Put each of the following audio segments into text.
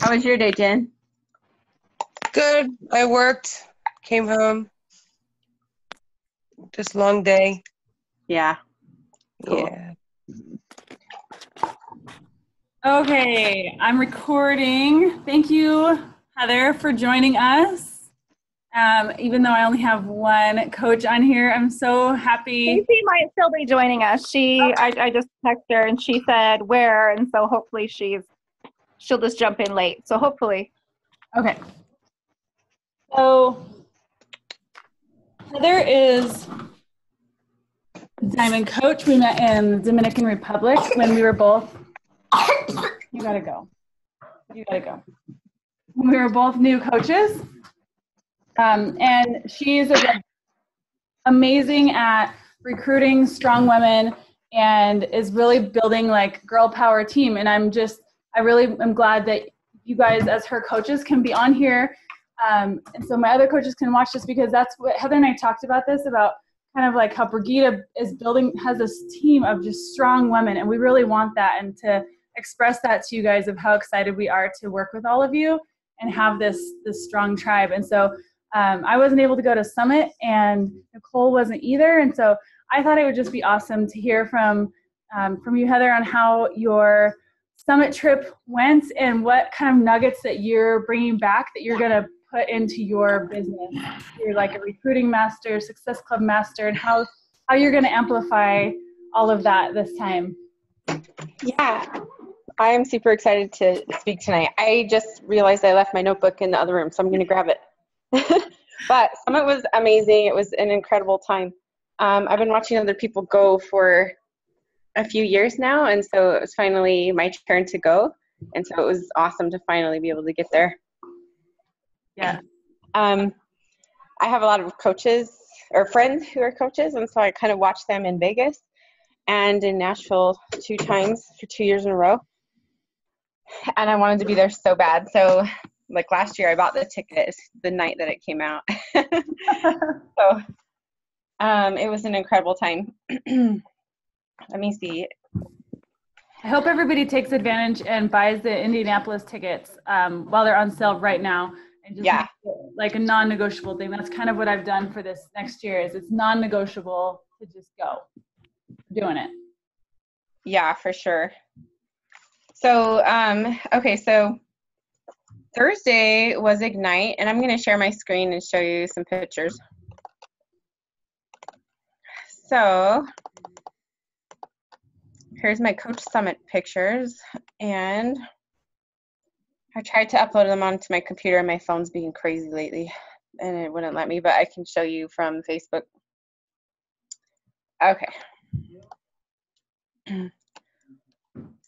How was your day, Jen? Good. I worked, came home. Just long day. Yeah. Cool. Yeah. Okay, I'm recording. Thank you, Heather, for joining us. Even though I only have one coach on here, I'm so happy. Casey might still be joining us. I just texted her and she said where, and so hopefully she'll just jump in late. So hopefully. Okay. So Heather is a Diamond coach. We met in the Dominican Republic when we were both. You gotta go. You gotta go. When we were both new coaches. And she's amazing at recruiting strong women and is really building like girl power team. And I really am glad that you guys as her coaches can be on here. And so my other coaches can watch this, because that's what Heather and I talked about kind of like how Brigida has this team of just strong women. And we really want that, and to express that to you guys of how excited we are to work with all of you and have this strong tribe. And so I wasn't able to go to Summit, and Nicole wasn't either. And so I thought it would just be awesome to hear from you, Heather, on how your Summit trip went and what kind of nuggets that you're bringing back that you're going to put into your business. You're like a recruiting master, success club master, and how you're going to amplify all of that this time. Yeah, I am super excited to speak tonight. I just realized I left my notebook in the other room, so I'm going to grab it. But Summit was amazing. It was an incredible time. I've been watching other people go for a few years now, and so it was finally my turn to go. And so it was awesome to finally be able to get there. Yeah. I have a lot of coaches or friends who are coaches, and so I kind of watch them in Vegas and in Nashville 2 times for 2 years in a row. And I wanted to be there so bad. So like last year I bought the ticket the night that it came out. So it was an incredible time. Let me see. I hope everybody takes advantage and buys the Indianapolis tickets while they're on sale right now. And just make it like a non-negotiable thing. That's kind of what I've done for this next year, is it's non-negotiable to just go. Doing it. Yeah, for sure. So, okay, so Thursday was Ignite, and I'm going to share my screen and show you some pictures. So, here's my Coach Summit pictures, and I tried to upload them onto my computer, and my phone's being crazy lately, and it wouldn't let me, but I can show you from Facebook. Okay.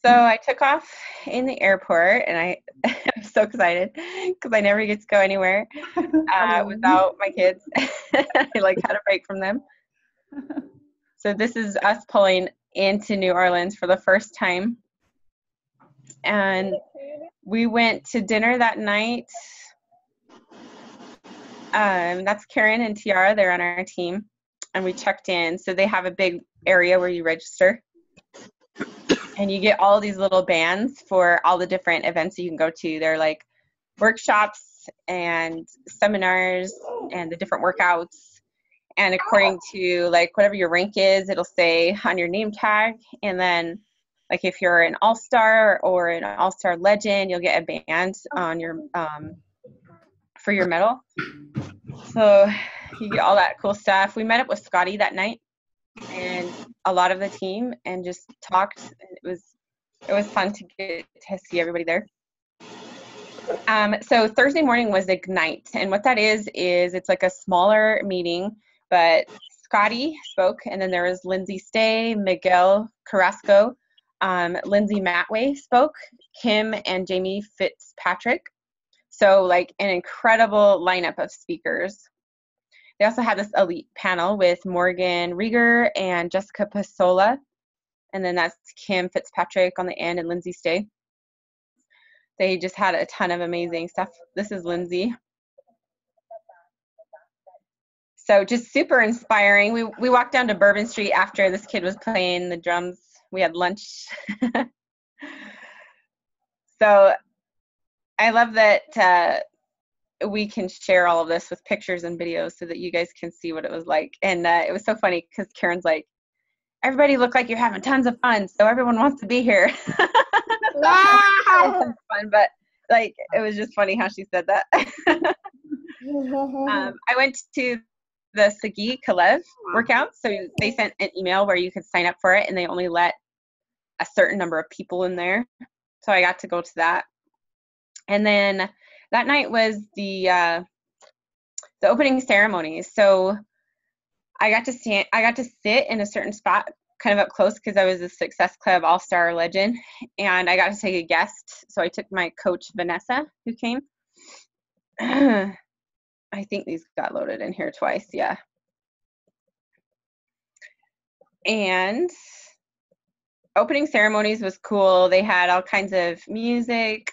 So I took off in the airport, and I'm so excited because I never get to go anywhere without my kids. I like had a break from them. So this is us pulling into New Orleans for the first time. And we went to dinner that night. That's Karen and Tiara. They're on our team. And we checked in. So they have a big area where you register. And you get all these little bands for all the different events that you can go to. They're like workshops and seminars and the different workouts. And according to like whatever your rank is, it'll say on your name tag. And then like if you're an all-star or an all-star legend, you'll get a band on your for your medal. So you get all that cool stuff. We met up with Scotty that night and a lot of the team and just talked. It was fun to get to see everybody there. So Thursday morning was Ignite, and what that is it's like a smaller meeting, but Scotty spoke, and then there was Lindsay Stay, Miguel Carrasco, Lindsay Matway spoke, Kim and Jamie Fitzpatrick. So like an incredible lineup of speakers. They also had this elite panel with Morgan Rieger and Jessica Pasola. And then that's Kim Fitzpatrick on the end and Lindsay Stay. They just had a ton of amazing stuff. This is Lindsay. So just super inspiring. We walked down to Bourbon Street after this kid was playing the drums. We had lunch. So I love that we can share all of this with pictures and videos so that you guys can see what it was like. And it was so funny because Karen's like, everybody look like you're having tons of fun, so everyone wants to be here. Fun, but like it was just funny how she said that. I went to the Sagi Kalev workout, so they sent an email where you could sign up for it, and they only let a certain number of people in there. So I got to go to that. And then that night was the opening ceremony. So I got to sit in a certain spot kind of up close because I was a Success Club All-Star legend, and I got to take a guest. So I took my coach, Vanessa, who came. I think these got loaded in here twice, yeah. And opening ceremonies was cool. They had all kinds of music.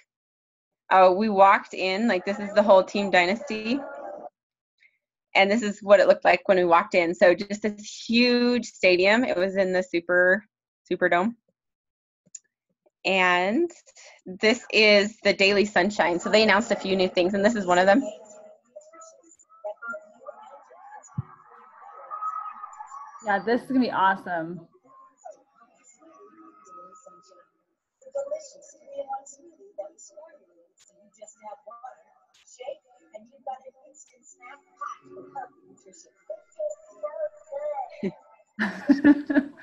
We walked in, like this is the whole Team Dynasty. And this is what it looked like when we walked in. So just this huge stadium. It was in the Superdome. And this is the Daily Sunshine. So they announced a few new things, and this is one of them. Yeah, this is gonna be awesome.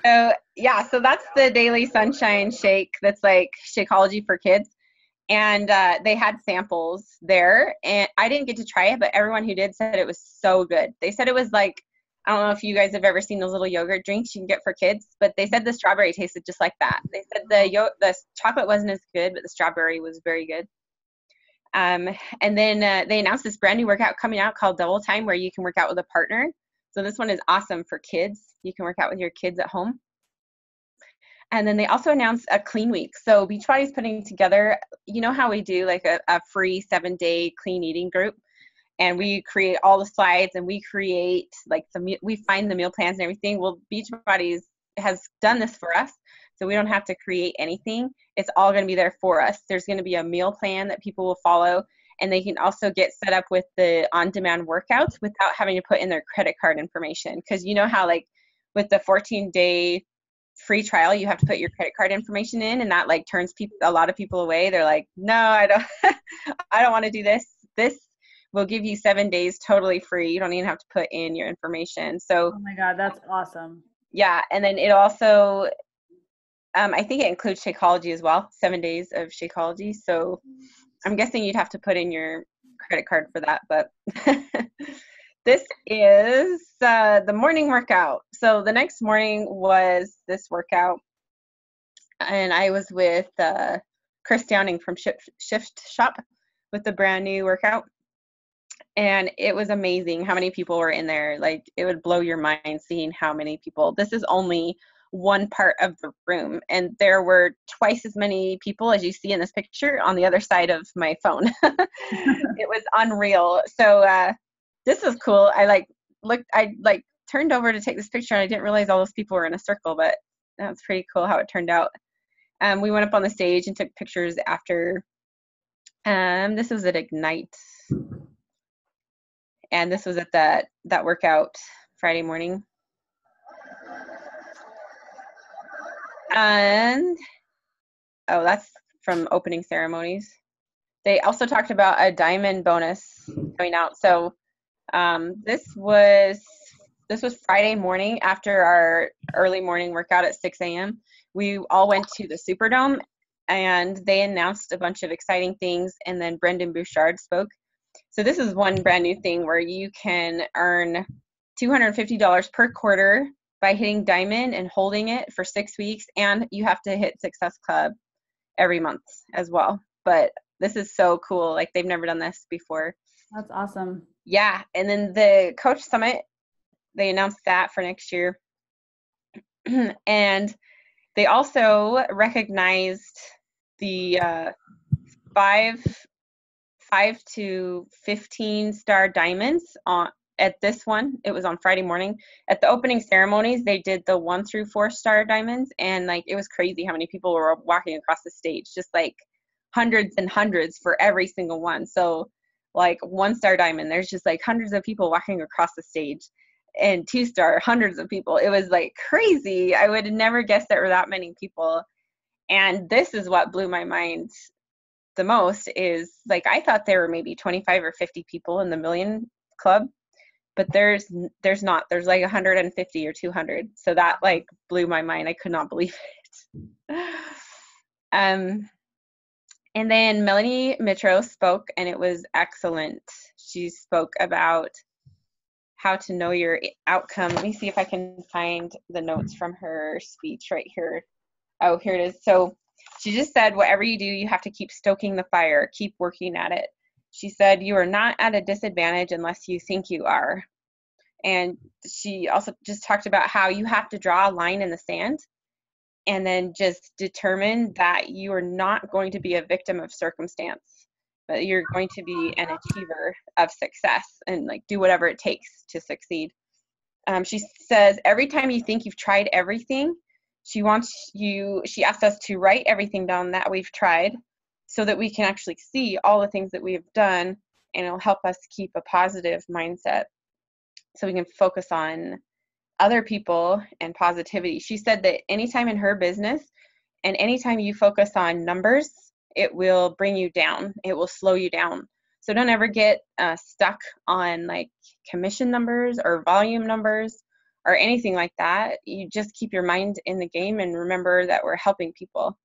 So yeah, so that's the Daily Sunshine shake. That's like Shakeology for kids. And they had samples there, and I didn't get to try it, but everyone who did said it was so good. They said it was like, I don't know if you guys have ever seen those little yogurt drinks you can get for kids, but they said the strawberry tasted just like that. They said the chocolate wasn't as good, but the strawberry was very good. And then they announced this brand new workout coming out called Double Time, where you can work out with a partner. So this one is awesome for kids. You can work out with your kids at home. And then they also announced a clean week. So Beachbody is putting together, you know how we do like a free 7-day clean eating group, and we create all the slides, and we create like we find the meal plans and everything. Well, Beachbody has done this for us, so we don't have to create anything. It's all going to be there for us. There's going to be a meal plan that people will follow, and they can also get set up with the on-demand workouts without having to put in their credit card information. Because you know how like with the 14-day free trial, you have to put your credit card information in, and that like turns a lot of people away. They're like, no, I don't I don't want to do this. This will give you 7 days totally free. You don't even have to put in your information. So Oh my God, that's awesome. yeah, and then it also I think it includes Shakeology as well, 7 days of Shakeology. So I'm guessing you'd have to put in your credit card for that, but this is the morning workout. So the next morning was this workout, and I was with Chris Downing from Shift Shop with the brand new workout, and it was amazing how many people were in there. Like it would blow your mind seeing how many people. This is only one part of the room, and there were twice as many people as you see in this picture on the other side of my phone. It was unreal. So this was cool. I turned over to take this picture, and I didn't realize all those people were in a circle, but that was pretty cool how it turned out. We went up on the stage and took pictures after. This was at Ignite, and this was at that workout Friday morning. And that's from opening ceremonies. They also talked about a diamond bonus going out. So this was Friday morning after our early morning workout at 6 a.m. We all went to the Superdome, and they announced a bunch of exciting things, and then Brendan Bouchard spoke. So this is one brand new thing where you can earn $250 per quarter by hitting diamond and holding it for 6 weeks, and you have to hit Success Club every month as well. But this is so cool. Like they've never done this before. That's awesome. Yeah. And then the Coach Summit, they announced that for next year. And they also recognized the 5 to 15 star diamonds at this one. It was on Friday morning. At the opening ceremonies, they did the 1 through 4 star diamonds, and like it was crazy how many people were walking across the stage, just like hundreds and hundreds for every single one. So like 1-star diamond, there's just like hundreds of people walking across the stage, and 2-star, hundreds of people. It was like crazy. I would have never guessed there were that many people. And this is what blew my mind the most is like, I thought there were maybe 25 or 50 people in the million club, but there's not, there's like 150 or 200. So that like blew my mind. I could not believe it. And then Melanie Mitro spoke, and it was excellent. She spoke about how to know your outcome. Let me see if I can find the notes from her speech right here. Oh, here it is. So she just said, whatever you do, you have to keep stoking the fire, keep working at it. She said, you are not at a disadvantage unless you think you are. And she also just talked about how you have to draw a line in the sand and then just determine that you are not going to be a victim of circumstance, but you're going to be an achiever of success and like do whatever it takes to succeed. She says, every time you think you've tried everything, she asked us to write everything down that we've tried so that we can actually see all the things that we have done, and it'll help us keep a positive mindset so we can focus on other people and positivity. She said that anytime in her business and anytime you focus on numbers, it will bring you down. It will slow you down. So don't ever get stuck on like commission numbers or volume numbers or anything like that. You just keep your mind in the game and remember that we're helping people,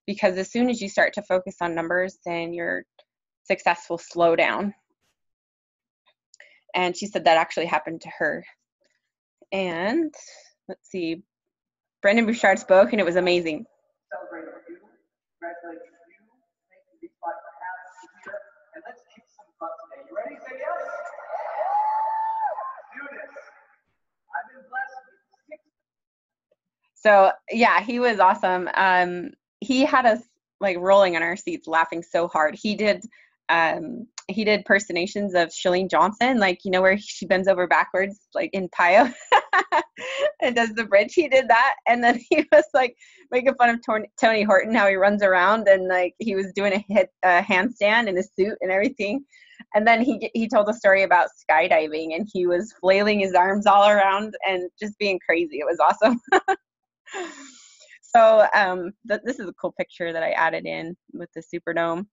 because as soon as you start to focus on numbers, then your success will slow down. And she said that actually happened to her. And let's see, Brendan Bouchard spoke, and it was amazing. Celebrate with you. Congratulations to you. Thank you, Beachbody, for having me here. And let's kick some butt today. You ready? Say yes. Let's do this. I've been blessed with 6. So yeah, he was awesome. He had us like rolling in our seats, laughing so hard. He did impersonations of Shalene Johnson, like, you know, where she bends over backwards, like in Pio, and does the bridge. He did that, and then he was like making fun of Tony Horton, how he runs around, and like he was doing a handstand in his suit and everything. And then he told a story about skydiving, and he was flailing his arms all around and just being crazy. It was awesome. So this is a cool picture that I added in with the Superdome.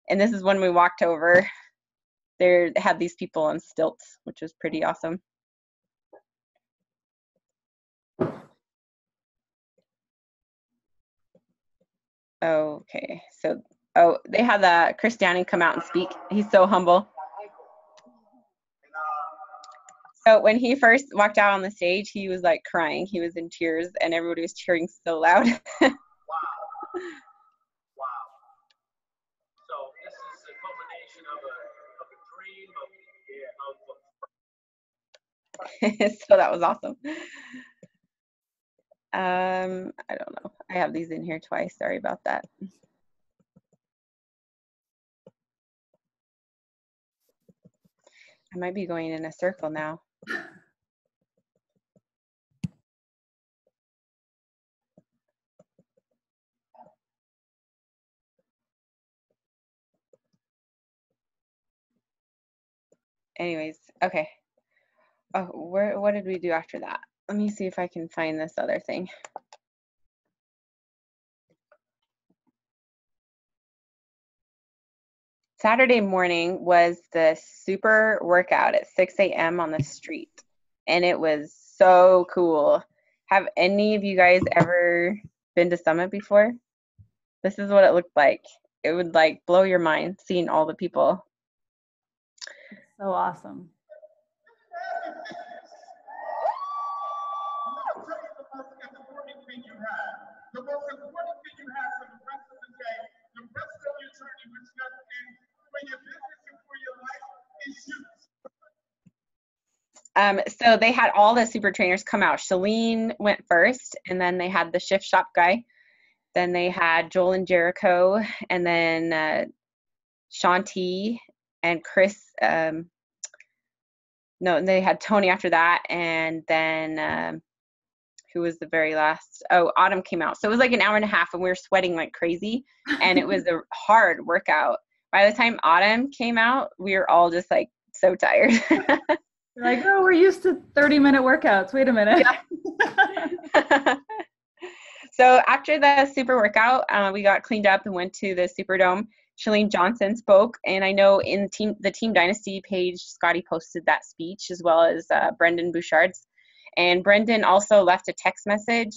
And this is when we walked over. They had these people on stilts, which was pretty awesome. Okay, so they had Chris Downing come out and speak. He's so humble. So when he first walked out on the stage, he was like crying. He was in tears, and everybody was cheering so loud. Wow. So this is a culmination of a dream, So that was awesome. I don't know. I have these in here twice. Sorry about that. I might be going in a circle now. Anyways, okay. Oh, what did we do after that? Let me see if I can find this other thing. Saturday morning was the super workout at 6 a.m. on the street, and it was so cool. Have any of you guys ever been to Summit before? This is what it looked like. It would like blow your mind seeing all the people. So awesome. The most important thing you have for the rest of the day, the rest of your journey, which nothing for your business and for your life is you. So they had all the super trainers come out. Shalene went first, and then they had the shift shop guy. Then they had Joel and Jericho, and then Shanti and Chris. No, they had Tony after that, and then who was the very last? Oh, Autumn came out. So it was like an hour and a half and we were sweating like crazy and it was a hard workout. By the time Autumn came out, we were all just like so tired. You're like, oh, we're used to 30-minute workouts. Wait a minute. Yeah. So after the super workout, we got cleaned up and went to the Superdome. Shalene Johnson spoke, and I know in the Team Dynasty page, Scotty posted that speech as well as Brendan Bouchard's. And Brendan also left a text message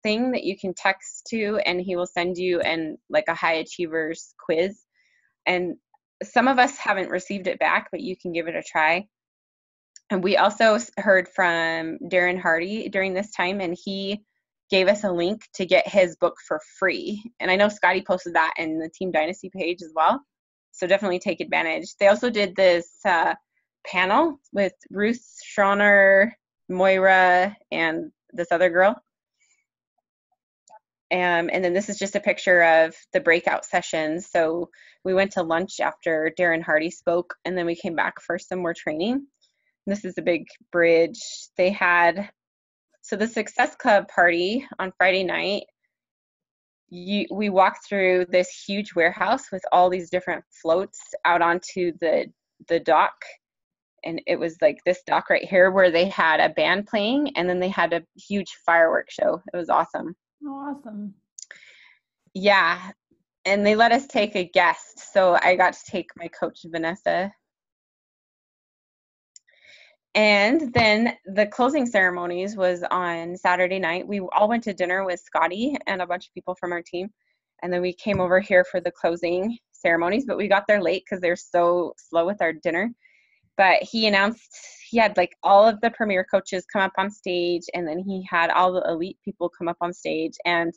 thing that you can text to, and he will send you like a high achievers quiz. And some of us haven't received it back, but you can give it a try. And we also heard from Darren Hardy during this time, and he gave us a link to get his book for free. And I know Scotty posted that in the Team Dynasty page as well. So definitely take advantage. They also did this panel with Ruth Schroner, Moira, and this other girl. And then this is just a picture of the breakout sessions. So we went to lunch after Darren Hardy spoke, and then we came back for some more training. This is a big bridge. They had, so the Success Club party on Friday night, we walked through this huge warehouse with all these different floats out onto the dock. And it was like this dock right here where they had a band playing and then they had a huge fireworks show. It was awesome. Oh, awesome. Yeah. And they let us take a guest. So I got to take my coach, Vanessa. And then the closing ceremonies was on Saturday night. We all went to dinner with Scotty and a bunch of people from our team. And then we came over here for the closing ceremonies, but we got there late because they're so slow with our dinner. But he announced he had like all of the premier coaches come up on stage, and then he had all the elite people come up on stage. And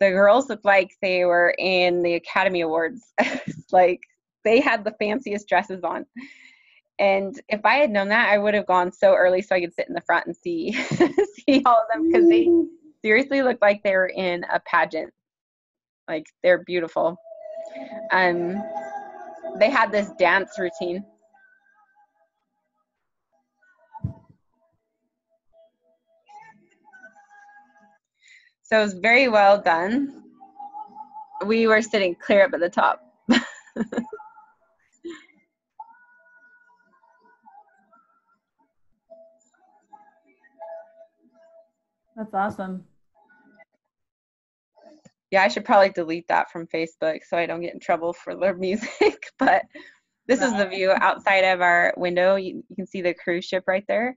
the girls looked like they were in the Academy Awards. Like they had the fanciest dresses on. And if I had known that, I would have gone so early so I could sit in the front and see see all of them, because they seriously looked like they were in a pageant. Like they're beautiful. They had this dance routine. So it was very well done. We were sitting clear up at the top. That's awesome. Yeah, I should probably delete that from Facebook so I don't get in trouble for their music. But this is the view outside of our window. You can see the cruise ship right there.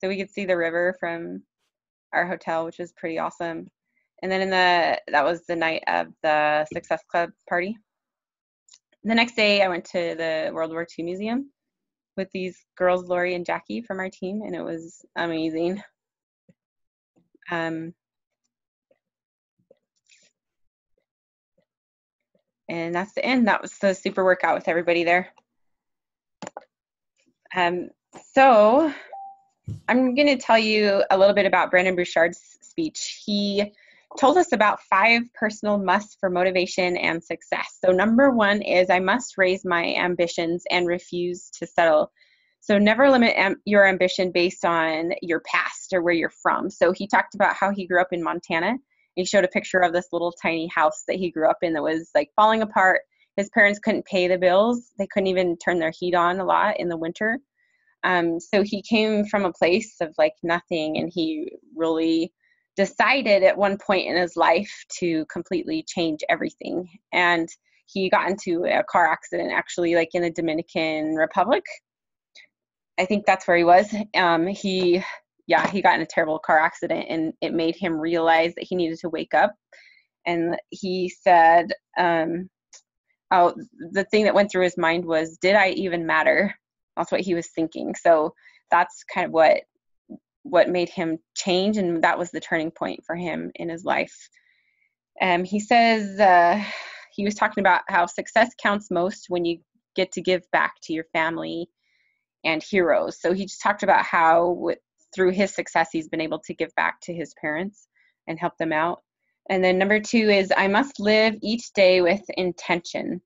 So we could see the river from our hotel, which is pretty awesome. And then that was the night of the Success Club party. The next day I went to the World War II Museum with these girls, Lori and Jackie from our team, and it was amazing. And that's the end. That was the super workout with everybody there. So I'm going to tell you a little bit about Brendan Bouchard's speech. He told us about 5 personal musts for motivation and success. So number 1 is I must raise my ambitions and refuse to settle. So never limit your ambition based on your past or where you're from. So he talked about how he grew up in Montana. He showed a picture of this little tiny house that he grew up in that was like falling apart. His parents couldn't pay the bills. They couldn't even turn their heat on a lot in the winter. So he came from a place of like nothing, and he really decided at one point in his life to completely change everything. And he got into a car accident actually like in the Dominican Republic. I think that's where he was. He got in a terrible car accident, and it made him realize that he needed to wake up. And he said, the thing that went through his mind was, did I even matter? That's what he was thinking. So that's kind of what made him change, and that was the turning point for him in his life. He says he was talking about how success counts most when you get to give back to your family and heroes. So he just talked about how through his success he's been able to give back to his parents and help them out. And then number 2 is I must live each day with intention.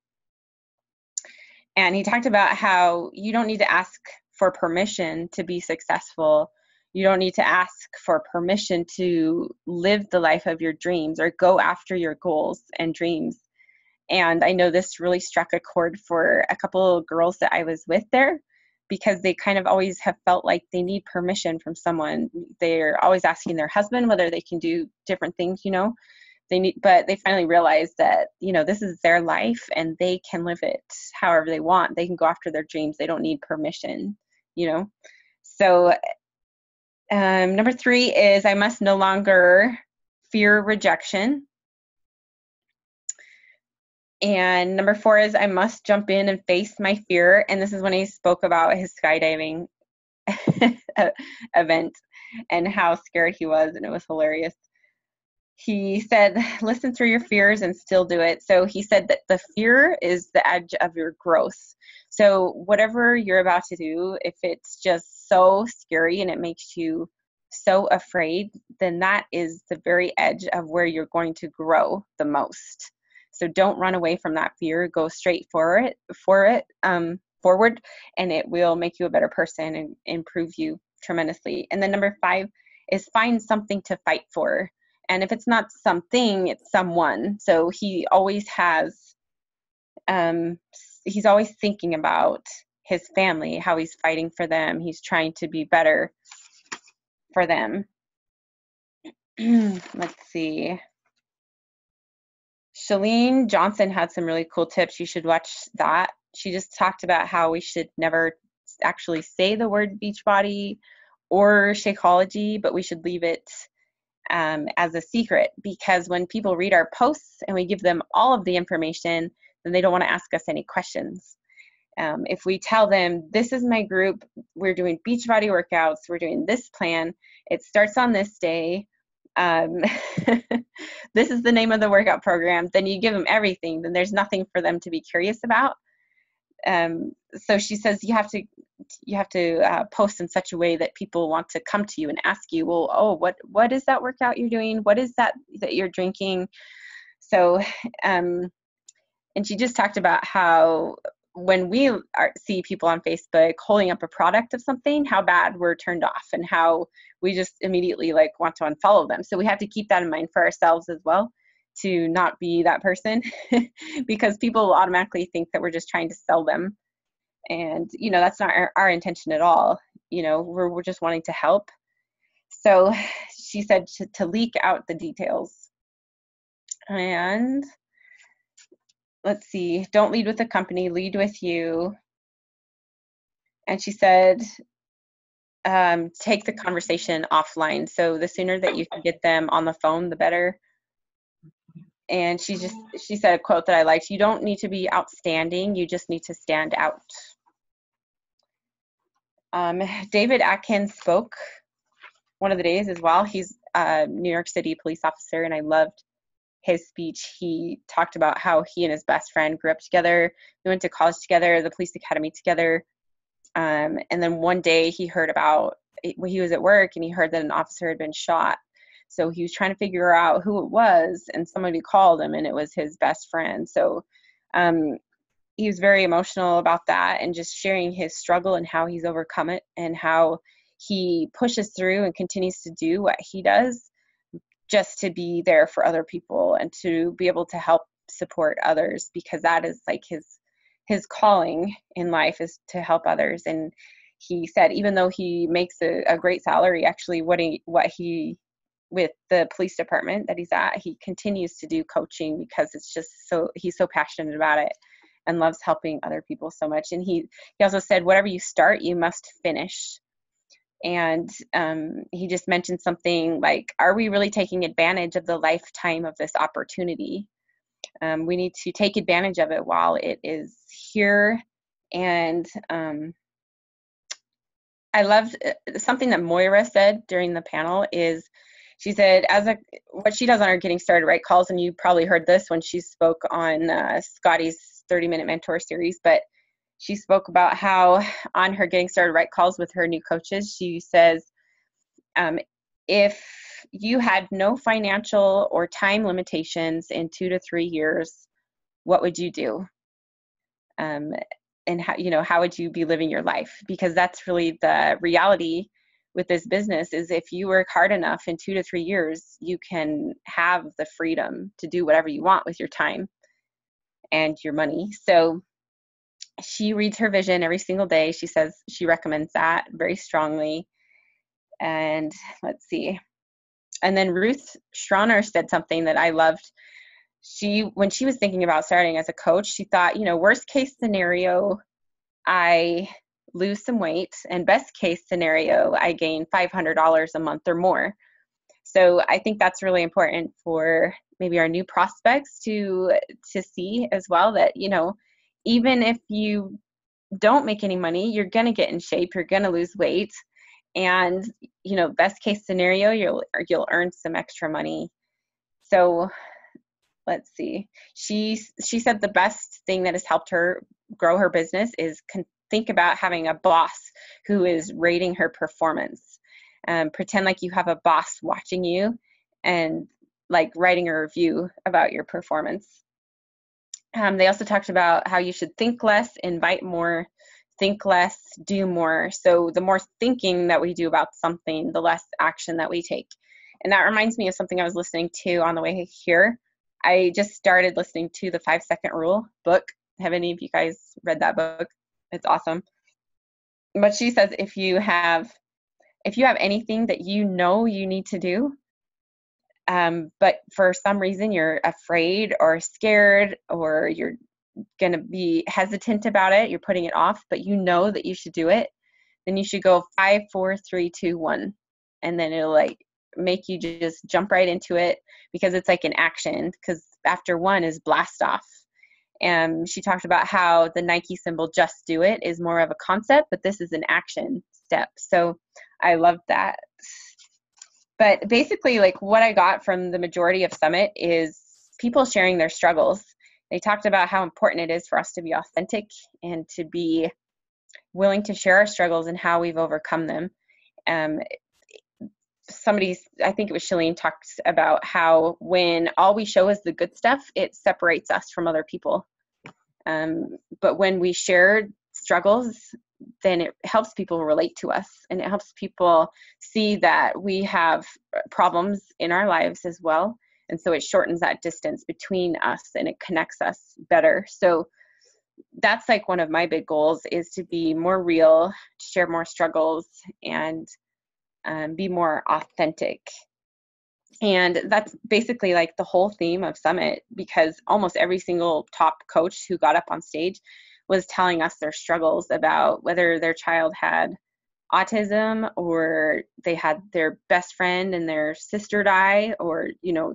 And he talked about how you don't need to ask for permission to be successful. You don't need to ask for permission to live the life of your dreams or go after your goals and dreams. And I know this really struck a chord for a couple of girls that I was with there, because they kind of always have felt like they need permission from someone. They're always asking their husband whether they can do different things, but they finally realized that, this is their life and they can live it however they want. They can go after their dreams. They don't need permission, So number 3 is I must no longer fear rejection. And number 4 is I must jump in and face my fear. And this is when he spoke about his skydiving event and how scared he was, and it was hilarious. He said, listen through your fears and still do it. So he said that the fear is the edge of your growth. So whatever you're about to do, if it's just so scary and it makes you so afraid, then that is the very edge of where you're going to grow the most. So don't run away from that fear. Go straight forward, and it will make you a better person and improve you tremendously. And then number 5 is find something to fight for. And if it's not something, it's someone. So he always has, he's always thinking about his family, how he's fighting for them. He's trying to be better for them. Let's see. Shalene Johnson had some really cool tips. You should watch that. She just talked about how we should never actually say the word Beachbody or Shakeology, but we should leave it as a secret, because when people read our posts and we give them all of the information, then they don't want to ask us any questions. If we tell them, this is my group, we're doing Beachbody workouts, we're doing this plan, it starts on this day, this is the name of the workout program, then you give them everything, then there's nothing for them to be curious about. So she says you have to post in such a way that people want to come to you and ask you, well, oh, what is that workout you're doing? What is that you're drinking? So, and she just talked about how when we see people on Facebook holding up a product of something, how bad we're turned off and how we just immediately want to unfollow them. So we have to keep that in mind for ourselves as well, to not be that person because people automatically think that we're just trying to sell them. And, that's not our intention at all. We're just wanting to help. So she said to leak out the details. And let's see, don't lead with the company, lead with you. And she said, take the conversation offline. So the sooner that you can get them on the phone, the better. And she said a quote that I liked: you don't need to be outstanding, you just need to stand out. David Atkins spoke one of the days as well. He's a New York City police officer, and I loved his speech. He talked about how he and his best friend grew up together. We went to college together, the police academy together. And then one day he heard he was at work and he heard that an officer had been shot. So he was trying to figure out who it was, and somebody called him, and it was his best friend. So he was very emotional about that and just sharing his struggle and how he's overcome it and how he pushes through and continues to do what he does just to be there for other people and to be able to help support others, because that is his calling in life, is to help others. And he said, even though he makes a great salary, actually with the police department that he's at, he continues to do coaching because it's just he's so passionate about it and loves helping other people so much. And he also said, whatever you start, you must finish. And he just mentioned something like, are we really taking advantage of the lifetime of this opportunity? We need to take advantage of it while it is here. And I loved something that Moira said during the panel is, she said, what she does on her Getting Started Right calls, and you probably heard this when she spoke on Scotty's 30-minute mentor series, but she spoke about how on her Getting Started Right calls with her new coaches, she says, if you had no financial or time limitations in 2 to 3 years, what would you do? And how would you be living your life? Because that's really the reality with this business is if you work hard enough, in 2 to 3 years, you can have the freedom to do whatever you want with your time and your money. So she reads her vision every single day. She says she recommends that very strongly. And let's see. And then Ruth Schroner said something that I loved. When she was thinking about starting as a coach, she thought, worst case scenario, I lose some weight, and best case scenario, I gain $500 a month or more. So I think that's really important for maybe our new prospects to see as well, that, even if you don't make any money, you're going to get in shape, you're going to lose weight. And, best case scenario, you'll earn some extra money. So let's see. She said the best thing that has helped her grow her business is think about having a boss who is rating her performance. Pretend like you have a boss watching you and like writing a review about your performance. They also talked about how you should think less, invite more, think less, do more. So the more thinking that we do about something, the less action that we take. And that reminds me of something I was listening to on the way here. I just started listening to the 5-Second Rule book. Have any of you guys read that book? It's awesome. But she says if you have anything that you need to do, but for some reason you're afraid or scared, or you're going to be hesitant about it, you're putting it off, but you know that you should do it, then you should go 5, 4, 3, 2, 1. And then it'll like make you just jump right into it, because it's like an action, because after 1 is blast off. And she talked about how the Nike symbol, just do it, is more of a concept, but this is an action step. So I loved that. But basically, like, what I got from the majority of Summit is people sharing their struggles. They talked about how important it is for us to be authentic and to be willing to share our struggles and how we've overcome them. I think it was Shalene, talked about how when all we show is the good stuff, it separates us from other people. But when we share struggles, then it helps people relate to us, and it helps people see that we have problems in our lives as well. And so it shortens that distance between us, and it connects us better. So that's like one of my big goals, is to be more real, share more struggles, and be more authentic. And that's basically like the whole theme of Summit, because almost every single top coach who got up on stage was telling us their struggles about whether their child had autism, or they had their best friend and their sister die, or,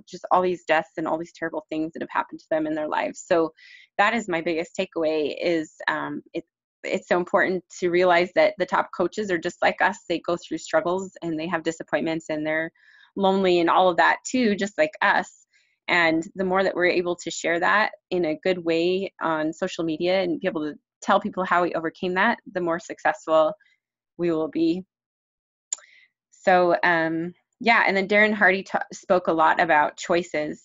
just all these deaths and all these terrible things that have happened to them in their lives. So that is my biggest takeaway, is it's so important to realize that the top coaches are just like us. They go through struggles and they have disappointments and they're lonely and all of that too, just like us. And the more that we're able to share that in a good way on social media and be able to tell people how we overcame that, the more successful we will be. So, and then Darren Hardy spoke a lot about choices.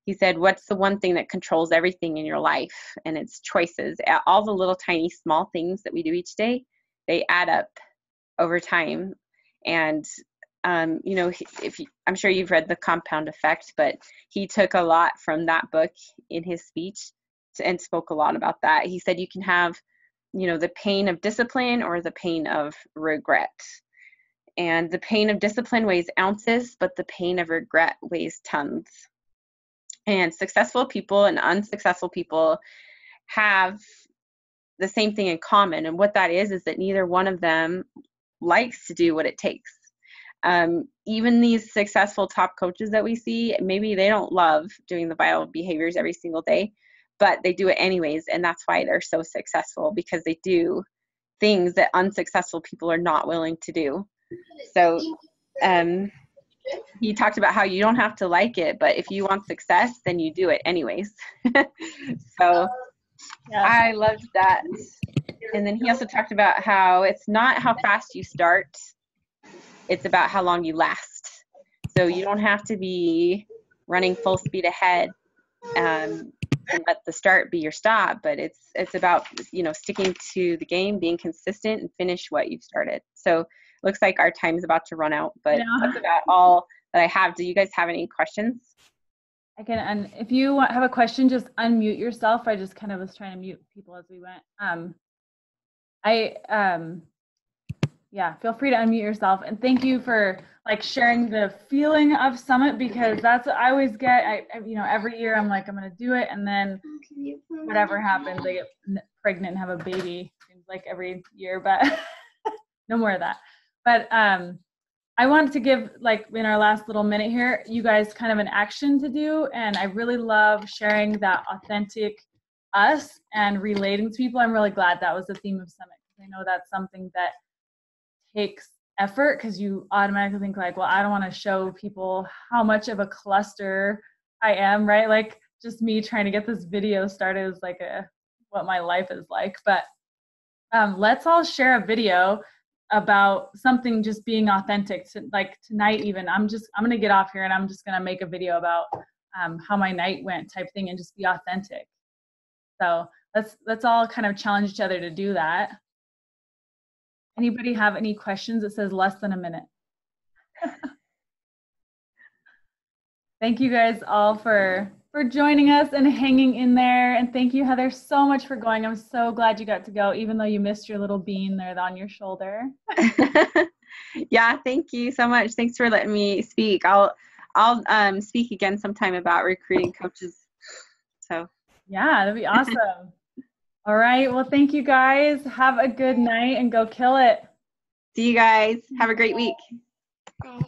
He said, what's the one thing that controls everything in your life? And it's choices. All the little tiny small things that we do each day, they add up over time. And I'm sure you've read The Compound Effect, but he took a lot from that book in his speech and spoke a lot about that. He said you can have, the pain of discipline or the pain of regret. And the pain of discipline weighs ounces, but the pain of regret weighs tons. And successful people and unsuccessful people have the same thing in common. And what that is that neither one of them likes to do what it takes. Even these successful top coaches that we see, maybe they don't love doing the vital behaviors every single day, but they do it anyways. And that's why they're so successful, because they do things that unsuccessful people are not willing to do. So he talked about how you don't have to like it, but if you want success, then you do it anyways. So yeah. I loved that. And then he also talked about how it's not how fast you start, it's about how long you last. So you don't have to be running full speed ahead and let the start be your stop, but it's about, sticking to the game, being consistent, and finish what you've started. So looks like our time's about to run out, but Yeah. that's about all that I have. Do you guys have any questions? I can, and if you have a question, just unmute yourself. I just kind of was trying to mute people as we went. Yeah, feel free to unmute yourself. And thank you for like sharing the feeling of Summit, because that's what I always get. I every year I'm like, I'm going to do it. And then whatever happens, I get pregnant and have a baby. Seems like every year, but no more of that. But I wanted to give, like, in our last little minute here, you guys kind of an action to do. And I really love sharing that authentic us and relating to people. I'm really glad that was the theme of Summit, because I know that's something that takes effort, because you automatically think like, well, I don't want to show people how much of a cluster I am, right? Like, just me trying to get this video started is like what my life is like. But let's all share a video about something just being authentic. Like tonight even, I'm gonna get off here and I'm just gonna make a video about how my night went type thing, and just be authentic. So let's all kind of challenge each other to do that. Anybody have any questions? It says less than a minute. Thank you guys all for joining us and hanging in there. And thank you, Heather, so much for going. I'm so glad you got to go, even though you missed your little bean there on your shoulder. Yeah, thank you so much. Thanks for letting me speak. I'll speak again sometime about recruiting coaches. So yeah, that'd be awesome. All right. Well, thank you guys. Have a good night and go kill it. See you guys. Have a great week. Bye.